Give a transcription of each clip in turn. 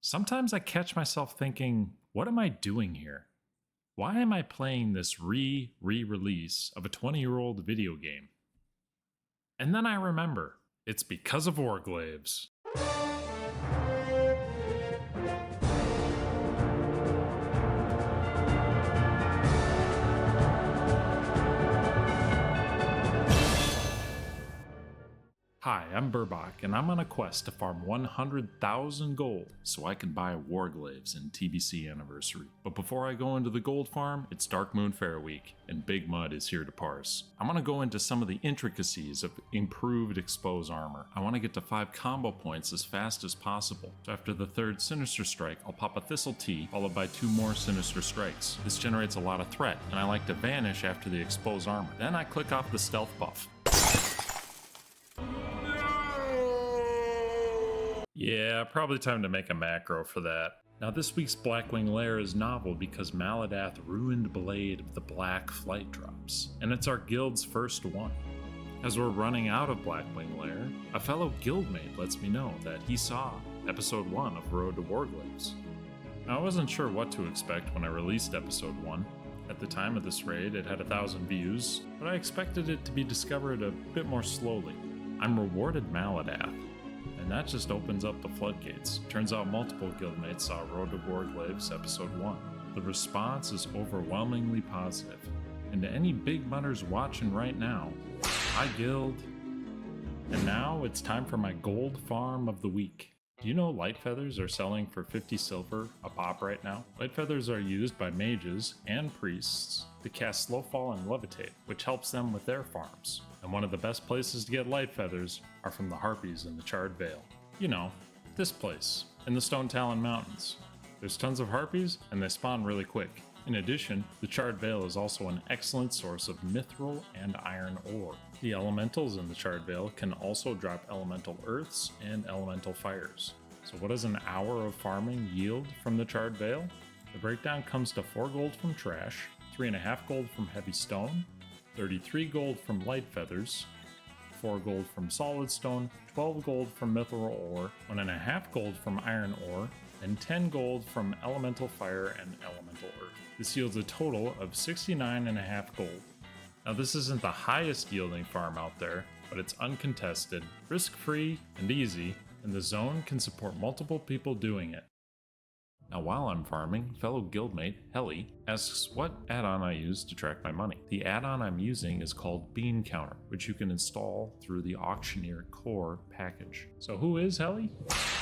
Sometimes I catch myself thinking, what am I doing here? Why am I playing this re-release of a 20-year-old video game? And then I remember, it's because of Warglaives. Hi, I'm Burbach, and I'm on a quest to farm 100,000 gold so I can buy Warglaives in TBC Anniversary. But before I go into the gold farm, it's Dark Moon Fair Week, and Big Mud is here to parse. I'm going to go into some of the intricacies of improved Expose armor. I want to get to 5 combo points as fast as possible. So after the 3rd Sinister Strike, I'll pop a Thistle Tea, followed by 2 more Sinister Strikes. This generates a lot of threat, and I like to vanish after the Expose armor. Then I click off the stealth buff. Yeah, probably time to make a macro for that. Now this week's Blackwing Lair is novel because Maladath ruined Blade of the Black Flight drops, and it's our guild's first one. As we're running out of Blackwing Lair, a fellow guildmate lets me know that he saw episode 1 of Road to Warglaives. Now I wasn't sure what to expect when I released episode 1. At the time of this raid it had 1,000 views, but I expected it to be discovered a bit more slowly. I'm rewarded Maladath, and that just opens up the floodgates. Turns out multiple guildmates saw Road to Warglaives episode 1. The response is overwhelmingly positive. And to any big mutters watching right now, hi guild. And now it's time for my gold farm of the week. Do you know light feathers are selling for 50 silver a pop right now? Light feathers are used by mages and priests to cast slow fall and levitate, which helps them with their farms. And one of the best places to get light feathers are from the harpies in the Charred Vale. You know, this place, in the Stone Talon Mountains. There's tons of harpies, and they spawn really quick. In addition, the Charred Vale is also an excellent source of mithril and iron ore. The elementals in the Charred Vale can also drop elemental earths and elemental fires. So what does an hour of farming yield from the Charred Vale? The breakdown comes to 4 gold from trash, 3.5 gold from heavy stone, 33 gold from light feathers, 4 gold from solid stone, 12 gold from mithril ore, 1.5 gold from iron ore, and 10 gold from elemental fire and elemental earth. This yields a total of 69.5 gold. Now this isn't the highest yielding farm out there, but it's uncontested, risk-free, and easy, and the zone can support multiple people doing it. Now while I'm farming, fellow guildmate, Helly, asks what add-on I use to track my money. The add-on I'm using is called Bean Counter, which you can install through the Auctioneer Core package. So who is Helly?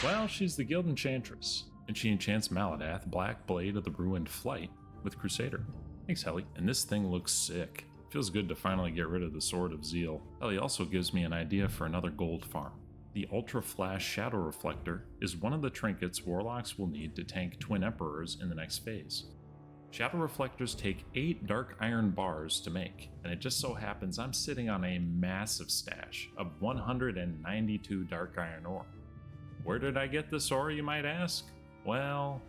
Well, she's the guild enchantress, and she enchants Maladath, Black Blade of the Ruined Flight, with Crusader. Thanks Helly, and this thing looks sick. Feels good to finally get rid of the Sword of Zeal. Helly also gives me an idea for another gold farm. The Ultra Flash Shadow Reflector is one of the trinkets warlocks will need to tank Twin Emperors in the next phase. Shadow Reflectors take 8 dark iron bars to make, and it just so happens I'm sitting on a massive stash of 192 dark iron ore. Where did I get this ore, you might ask? Well,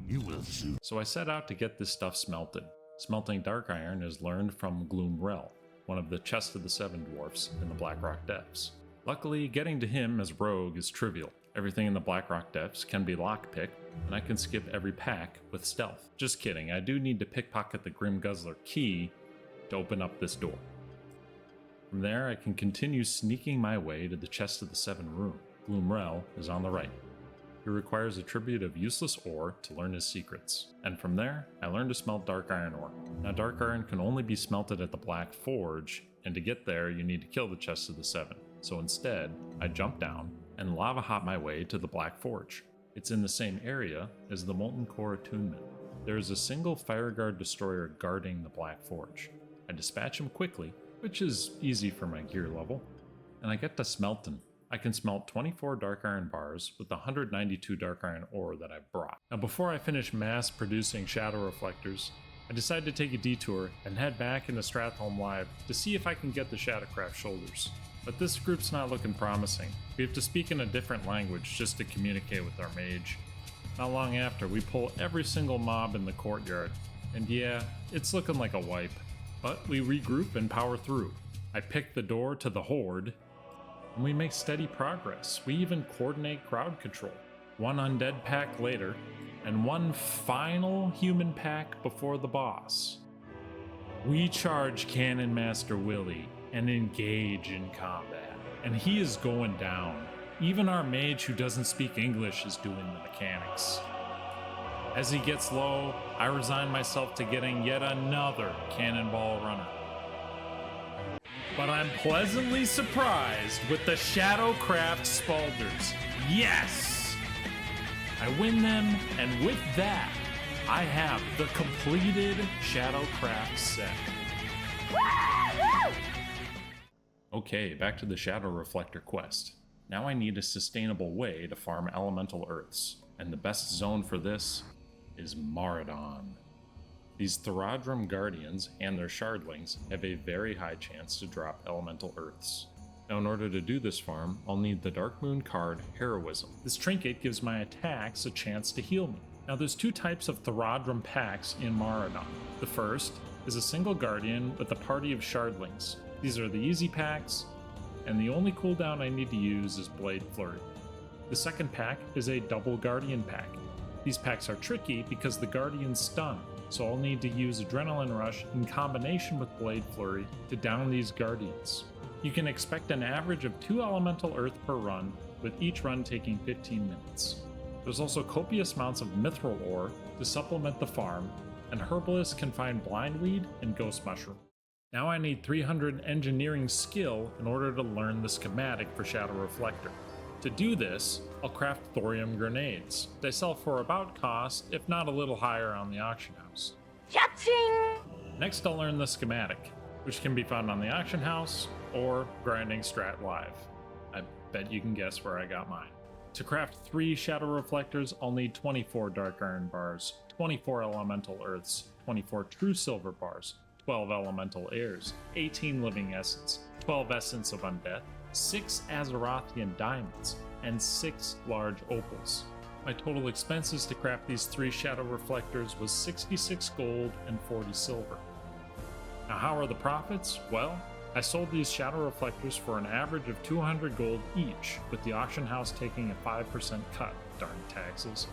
you will soon. So I set out to get this stuff smelted. Smelting dark iron is learned from Gloomrel, one of the Chest of the Seven Dwarfs in the Blackrock Depths. Luckily, getting to him as rogue is trivial. Everything in the Blackrock Depths can be lockpicked, and I can skip every pack with stealth. Just kidding, I do need to pickpocket the Grim Guzzler key to open up this door. From there, I can continue sneaking my way to the Chest of the Seven Room. Gloomrel is on the right. He requires a tribute of useless ore to learn his secrets. And from there, I learned to smelt dark iron ore. Now dark iron can only be smelted at the Black Forge, and to get there you need to kill the Chest of the Seven. So instead, I jump down and lava hop my way to the Black Forge. It's in the same area as the Molten Core Attunement. There is a single Fireguard destroyer guarding the Black Forge. I dispatch him quickly, which is easy for my gear level, and I get to smelting. I can smelt 24 dark iron bars with the 192 dark iron ore that I brought. Now before I finish mass producing shadow reflectors, I decide to take a detour and head back into Stratholme Live to see if I can get the Shadowcraft shoulders. But this group's not looking promising. We have to speak in a different language just to communicate with our mage. Not long after, we pull every single mob in the courtyard, and yeah, it's looking like a wipe. But we regroup and power through. I pick the door to the horde, and we make steady progress. We even coordinate crowd control. One undead pack later, and one final human pack before the boss. We charge Cannon Master Willie and engage in combat, and he is going down. Even our mage who doesn't speak English is doing the mechanics. As he gets low, I resign myself to getting yet another cannonball runner. But I'm pleasantly surprised with the Shadowcraft Spalders. Yes! I win them, and with that, I have the completed Shadowcraft set. Okay, back to the Shadow Reflector quest. Now I need a sustainable way to farm elemental earths, and the best zone for this is Maradon. These Thoradrim Guardians and their Shardlings have a very high chance to drop elemental earths. Now in order to do this farm, I'll need the Dark Moon card, Heroism. This trinket gives my attacks a chance to heal me. Now there's two types of Thoradrim packs in Maradon. The first is a single Guardian with a party of Shardlings. These are the easy packs, and the only cooldown I need to use is Blade Flurry. The second pack is a double Guardian pack. These packs are tricky because the Guardians stun, so I'll need to use Adrenaline Rush in combination with Blade Flurry to down these Guardians. You can expect an average of 2 elemental earth per run, with each run taking 15 minutes. There's also copious amounts of Mithril ore to supplement the farm, and Herbalists can find Blindweed and Ghost Mushroom. Now I need 300 engineering skill in order to learn the schematic for Shadow Reflector. To do this, I'll craft thorium grenades. They sell for about cost, if not a little higher on the auction house. Cha-ching! Next I'll learn the schematic, which can be found on the auction house or Grinding Strat Live. I bet you can guess where I got mine. To craft 3 Shadow Reflectors, I'll need 24 Dark Iron bars, 24 Elemental Earths, 24 True Silver bars, 12 Elemental Airs, 18 Living Essence, 12 Essence of Undeath, 6 Azerothian Diamonds, and 6 large opals. My total expenses to craft these 3 Shadow Reflectors was 66 gold and 40 silver. Now how are the profits? Well, I sold these Shadow Reflectors for an average of 200 gold each, with the auction house taking a 5% cut, darn taxes.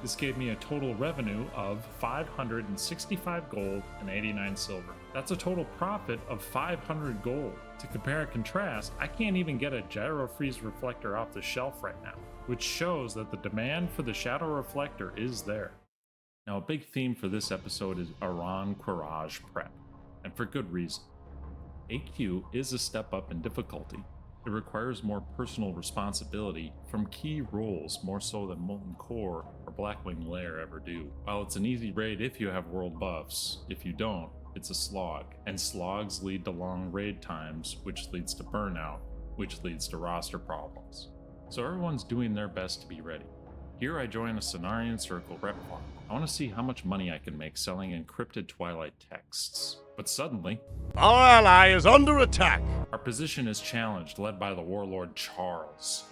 This gave me a total revenue of 565 gold and 89 silver. That's a total profit of 500 gold. To compare and contrast, I can't even get a Gyro Freeze Reflector off the shelf right now, which shows that the demand for the Shadow Reflector is there. Now a big theme for this episode is Aran Quirage prep, and for good reason. AQ is a step up in difficulty. It requires more personal responsibility from key roles more so than Molten Core or Blackwing Lair ever do. While it's an easy raid if you have world buffs, if you don't, it's a slog, and slogs lead to long raid times, which leads to burnout, which leads to roster problems. So everyone's doing their best to be ready. Here I join a Cenarian Circle rep farm. I want to see how much money I can make selling encrypted Twilight texts. But suddenly, Our ally is under attack. our position is challenged, led by the warlord Charles.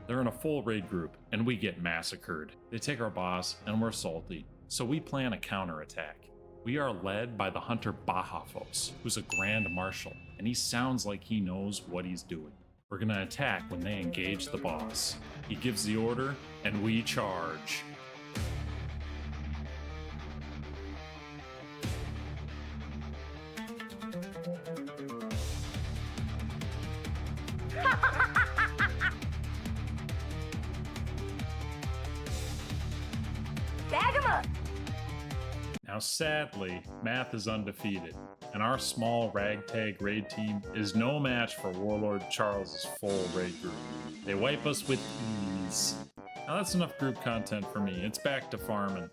They're in a full raid group, and we get massacred. They take our boss, and we're salty, so we plan a counterattack. We are led by the hunter Bahafos, who's a Grand Marshal, and he sounds like he knows what he's doing. We're gonna attack when they engage the boss. He gives the order, and we charge. Bag 'em up! Now sadly, Math is undefeated, and our small ragtag raid team is no match for Warlord Charles' full raid group. They wipe us with ease. Now that's enough group content for me, it's back to farming.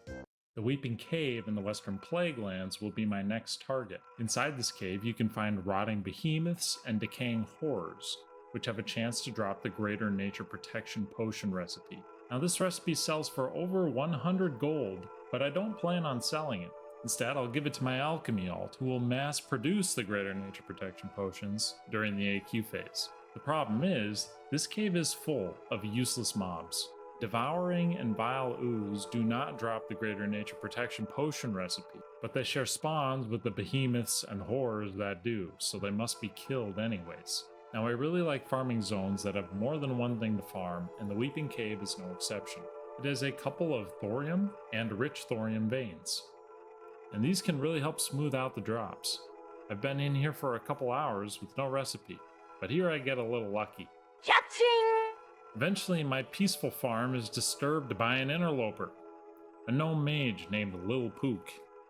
The Weeping Cave in the Western Plaguelands will be my next target. Inside this cave you can find rotting behemoths and decaying horrors, which have a chance to drop the Greater Nature Protection Potion recipe. Now this recipe sells for over 100 gold, but I don't plan on selling it. Instead, I'll give it to my alchemy alt, who will mass produce the Greater Nature Protection Potions during the AQ phase. The problem is, this cave is full of useless mobs. Devouring and Vile Ooze do not drop the Greater Nature Protection Potion recipe, but they share spawns with the behemoths and horrors that do, so they must be killed anyways. Now I really like farming zones that have more than one thing to farm, and the Weeping Cave is no exception. It has a couple of thorium and rich thorium veins, and these can really help smooth out the drops. I've been in here for a couple hours with no recipe, but here I get a little lucky. Cha-ching! Eventually, my peaceful farm is disturbed by an interloper, a gnome mage named Lil Pook.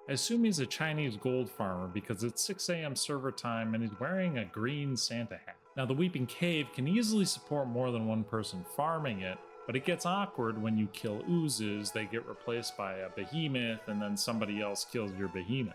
I assume he's a Chinese gold farmer because it's 6 a.m. server time and he's wearing a green Santa hat. Now, the Weeping Cave can easily support more than one person farming it, but it gets awkward when you kill oozes, they get replaced by a behemoth, and then somebody else kills your behemoth.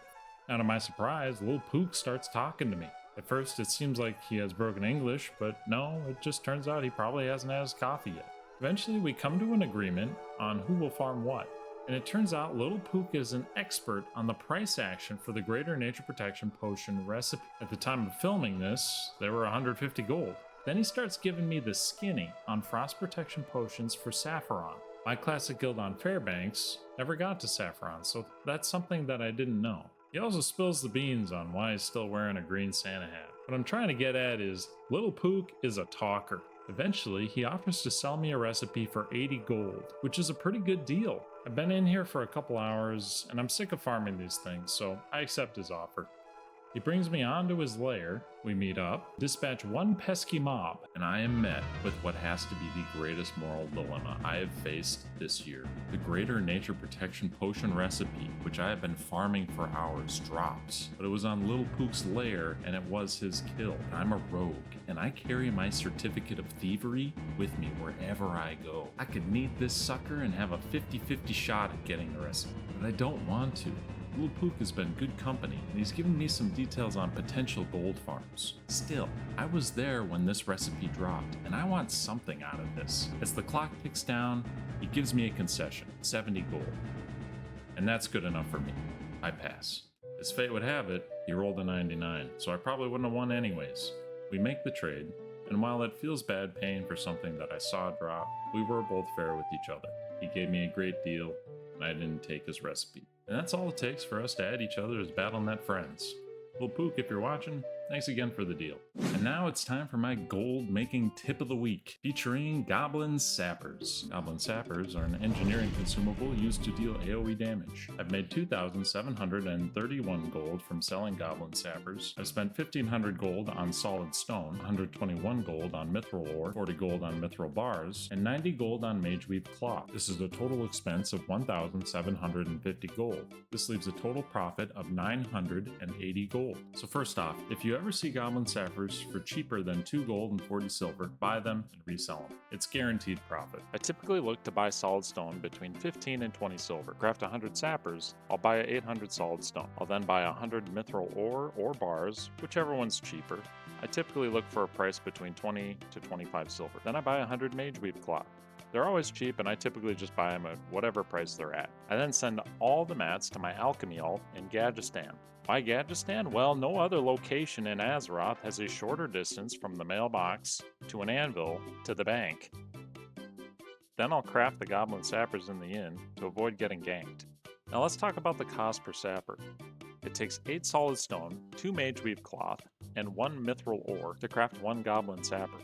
Now, to my surprise, Lil Pook starts talking to me. At first, it seems like he has broken English, but no, it just turns out he probably hasn't had his coffee yet. Eventually, we come to an agreement on who will farm what, and it turns out Lil Pook is an expert on the price action for the Greater Nature Protection Potion recipe. At the time of filming this, they were 150 gold. Then he starts giving me the skinny on frost protection potions for Saffron. My classic guild on Fairbanks never got to Saffron, so that's something that I didn't know. He also spills the beans on why he's still wearing a green Santa hat. What I'm trying to get at is, Lil Pook is a talker. Eventually, he offers to sell me a recipe for 80 gold, which is a pretty good deal. I've been in here for a couple hours, and I'm sick of farming these things, so I accept his offer. He brings me onto his lair, we meet up, dispatch one pesky mob, and I am met with what has to be the greatest moral dilemma I have faced this year. The Greater Nature Protection Potion recipe, which I have been farming for hours, drops, but it was on Lil Pook's lair and it was his kill. I'm a rogue, and I carry my certificate of thievery with me wherever I go. I could need this sucker and have a 50-50 shot at getting the recipe, but I don't want to. Lil Pook has been good company, and he's given me some details on potential gold farms. Still, I was there when this recipe dropped, and I want something out of this. As the clock ticks down, he gives me a concession, 70 gold. And that's good enough for me. I pass. As fate would have it, he rolled a 99, so I probably wouldn't have won anyways. We make the trade, and while it feels bad paying for something that I saw drop, we were both fair with each other. He gave me a great deal, and I didn't take his recipe. And that's all it takes for us to add each other as BattleNet friends. Lil Pook, if you're watching, thanks again for the deal. And now it's time for my gold making tip of the week, featuring Goblin Sappers. Goblin Sappers are an engineering consumable used to deal AoE damage. I've made 2,731 gold from selling Goblin Sappers. I've spent 1,500 gold on solid stone, 121 gold on mithril ore, 40 gold on mithril bars, and 90 gold on mageweave cloth. This is a total expense of 1,750 gold. This leaves a total profit of 980 gold. So first off, if you ever see Goblin Sappers for cheaper than 2 gold and 40 silver, buy them and resell them. It's guaranteed profit. I typically look to buy solid stone between 15 and 20 silver. Craft 100 sappers, I'll buy 800 solid stone. I'll then buy 100 mithril ore or bars, whichever one's cheaper. I typically look for a price between 20 to 25 silver. Then I buy 100 mageweave cloth. They're always cheap, and I typically just buy them at whatever price they're at. I then send all the mats to my alchemy alt in Gadgeistan. Why Gadgeistan? Well, no other location in Azeroth has a shorter distance from the mailbox to an anvil to the bank. Then I'll craft the Goblin Sappers in the inn to avoid getting ganked. Now let's talk about the cost per sapper. It takes 8 solid stone, 2 mageweave cloth, and 1 mithril ore to craft 1 Goblin Sapper.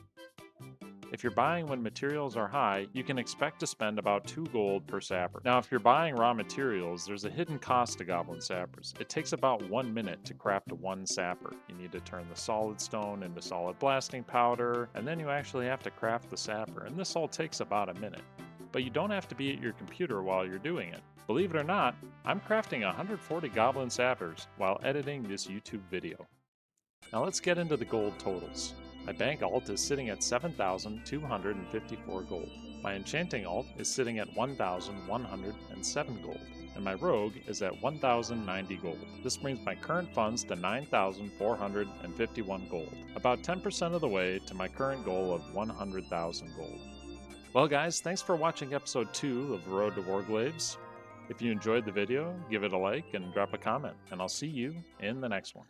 If you're buying when materials are high, you can expect to spend about 2 gold per sapper. Now, if you're buying raw materials, there's a hidden cost to Goblin Sappers. It takes about 1 minute to craft 1 sapper. You need to turn the solid stone into solid blasting powder, and then you actually have to craft the sapper, and this all takes about a minute. But you don't have to be at your computer while you're doing it. Believe it or not, I'm crafting 140 Goblin Sappers while editing this YouTube video. Now let's get into the gold totals. My bank alt is sitting at 7,254 gold. My enchanting alt is sitting at 1,107 gold. And my rogue is at 1,090 gold. This brings my current funds to 9,451 gold. About 10% of the way to my current goal of 100,000 gold. Well guys, thanks for watching episode 2 of Road to Warglaives. If you enjoyed the video, give it a like and drop a comment, and I'll see you in the next one.